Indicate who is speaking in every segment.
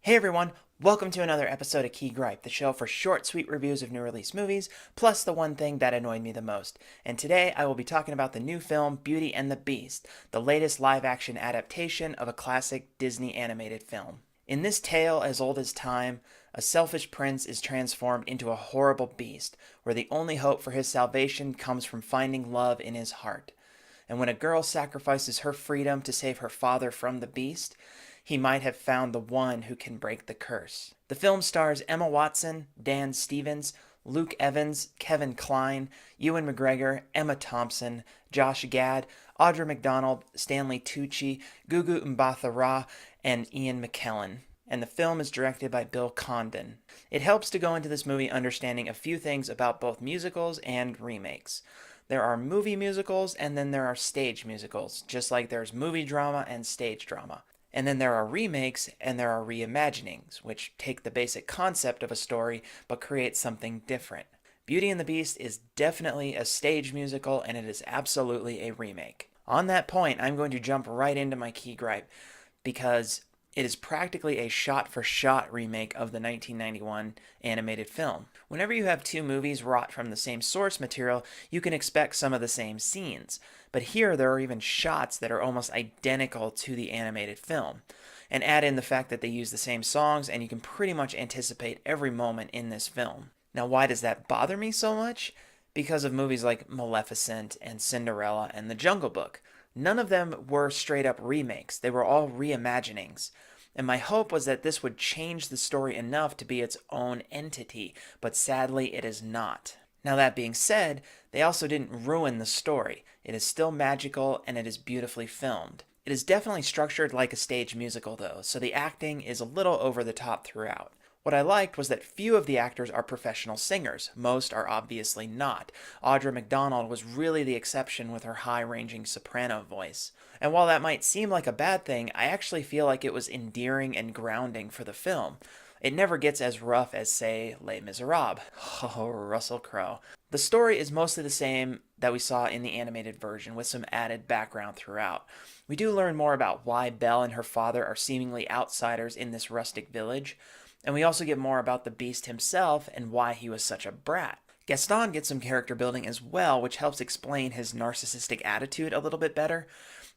Speaker 1: Hey everyone, welcome to another episode of Key Gripe, the show for short, sweet reviews of new release movies, plus the one thing that annoyed me the most. And today I will be talking about the new film Beauty and the Beast, the latest live-action adaptation of a classic Disney animated film. In this tale as old as time, a selfish prince is transformed into a horrible beast, where the only hope for his salvation comes from finding love in his heart. And when a girl sacrifices her freedom to save her father from the beast, he might have found the one who can break the curse. The film stars Emma Watson, Dan Stevens, Luke Evans, Kevin Kline, Ewan McGregor, Emma Thompson, Josh Gad, Audra McDonald, Stanley Tucci, Gugu Mbatha-Raw, and Ian McKellen. And the film is directed by Bill Condon. It helps to go into this movie understanding a few things about both musicals and remakes. There are movie musicals and then there are stage musicals, just like there's movie drama and stage drama. And then there are remakes and there are reimaginings, which take the basic concept of a story but create something different. Beauty and the Beast is definitely a stage musical and it is absolutely a remake. On that point, I'm going to jump right into my key gripe because it is practically a shot-for-shot remake of the 1991 animated film. Whenever you have two movies wrought from the same source material, you can expect some of the same scenes. But here there are even shots that are almost identical to the animated film. And add in the fact that they use the same songs and you can pretty much anticipate every moment in this film. Now why does that bother me so much? Because of movies like Maleficent and Cinderella and The Jungle Book. None of them were straight up remakes, they were all reimaginings. And my hope was that this would change the story enough to be its own entity, but sadly it is not. Now that being said, they also didn't ruin the story. It is still magical and it is beautifully filmed. It is definitely structured like a stage musical though, so the acting is a little over the top throughout. What I liked was that few of the actors are professional singers. Most are obviously not. Audra McDonald was really the exception with her high-ranging soprano voice. And while that might seem like a bad thing, I actually feel like it was endearing and grounding for the film. It never gets as rough as, say, Les Miserables. Oh, Russell Crowe. The story is mostly the same that we saw in the animated version, with some added background throughout. We do learn more about why Belle and her father are seemingly outsiders in this rustic village, and we also get more about the Beast himself and why he was such a brat. Gaston gets some character building as well, which helps explain his narcissistic attitude a little bit better,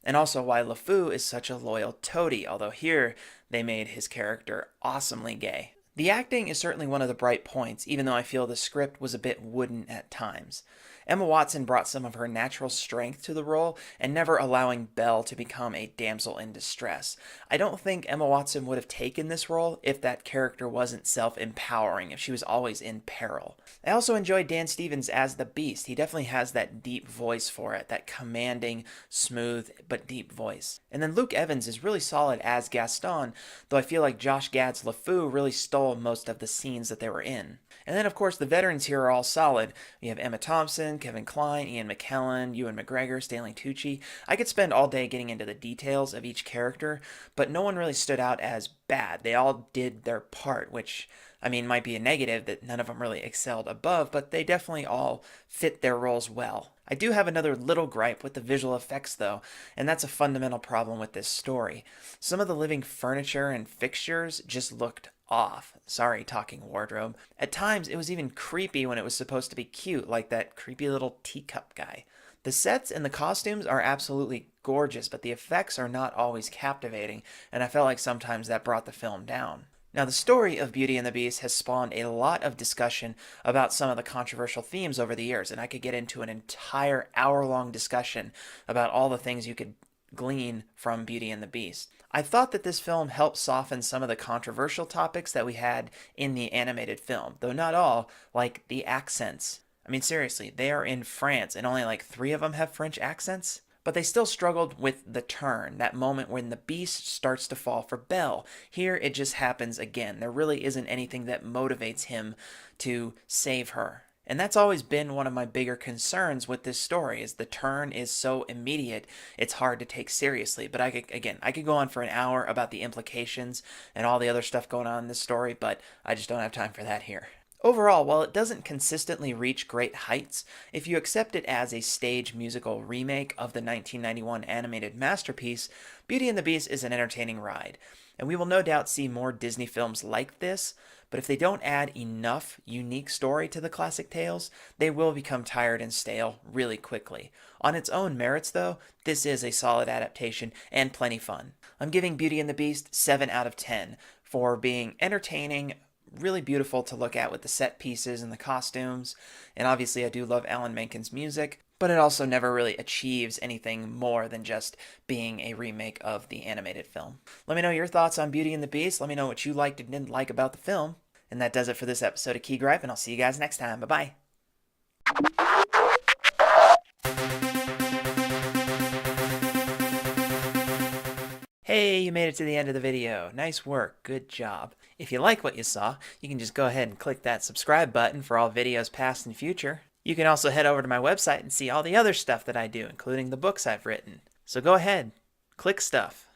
Speaker 1: and also why LeFou is such a loyal toady, although here they made his character awesomely gay. The acting is certainly one of the bright points, even though I feel the script was a bit wooden at times. Emma Watson brought some of her natural strength to the role and never allowing Belle to become a damsel in distress. I don't think Emma Watson would have taken this role if that character wasn't self-empowering, if she was always in peril. I also enjoyed Dan Stevens as the Beast. He definitely has that deep voice for it, that commanding, smooth, but deep voice. And then Luke Evans is really solid as Gaston, though I feel like Josh Gad's LeFou really stole most of the scenes that they were in. And then, of course, the veterans here are all solid. We have Emma Thompson, Kevin Kline, Ian McKellen, Ewan McGregor, Stanley Tucci. I could spend all day getting into the details of each character, but no one really stood out as bad. They all did their part, which, I mean, might be a negative that none of them really excelled above, but they definitely all fit their roles well. I do have another little gripe with the visual effects though, and that's a fundamental problem with this story. Some of the living furniture and fixtures just looked off. Sorry, talking wardrobe. At times, it was even creepy when it was supposed to be cute, like that creepy little teacup guy. The sets and the costumes are absolutely gorgeous, but the effects are not always captivating, and I felt like sometimes that brought the film down. Now, the story of Beauty and the Beast has spawned a lot of discussion about some of the controversial themes over the years, and I could get into an entire hour-long discussion about all the things you could glean from Beauty and the Beast. I thought that this film helped soften some of the controversial topics that we had in the animated film, though not all, like the accents. I mean, seriously, they are in France, and only like 3 of them have French accents? But they still struggled with the turn, that moment when the Beast starts to fall for Belle. Here, it just happens again. There really isn't anything that motivates him to save her. And that's always been one of my bigger concerns with this story, is the turn is so immediate, it's hard to take seriously. But I could go on for an hour about the implications and all the other stuff going on in this story, but I just don't have time for that here. Overall, while it doesn't consistently reach great heights, if you accept it as a stage musical remake of the 1991 animated masterpiece, Beauty and the Beast is an entertaining ride. And we will no doubt see more Disney films like this, but if they don't add enough unique story to the classic tales, they will become tired and stale really quickly. On its own merits, though, this is a solid adaptation and plenty fun. I'm giving Beauty and the Beast 7 out of 10 for being entertaining, really beautiful to look at with the set pieces and the costumes. And obviously, I do love Alan Menken's music, but it also never really achieves anything more than just being a remake of the animated film. Let me know your thoughts on Beauty and the Beast. Let me know what you liked and didn't like about the film. And that does it for this episode of Key Gripe, and I'll see you guys next time. Bye bye. Hey, you made it to the end of the video. Nice work. Good job. If you like what you saw, you can just go ahead and click that subscribe button for all videos past and future. You can also head over to my website and see all the other stuff that I do, including the books I've written. So go ahead, click stuff.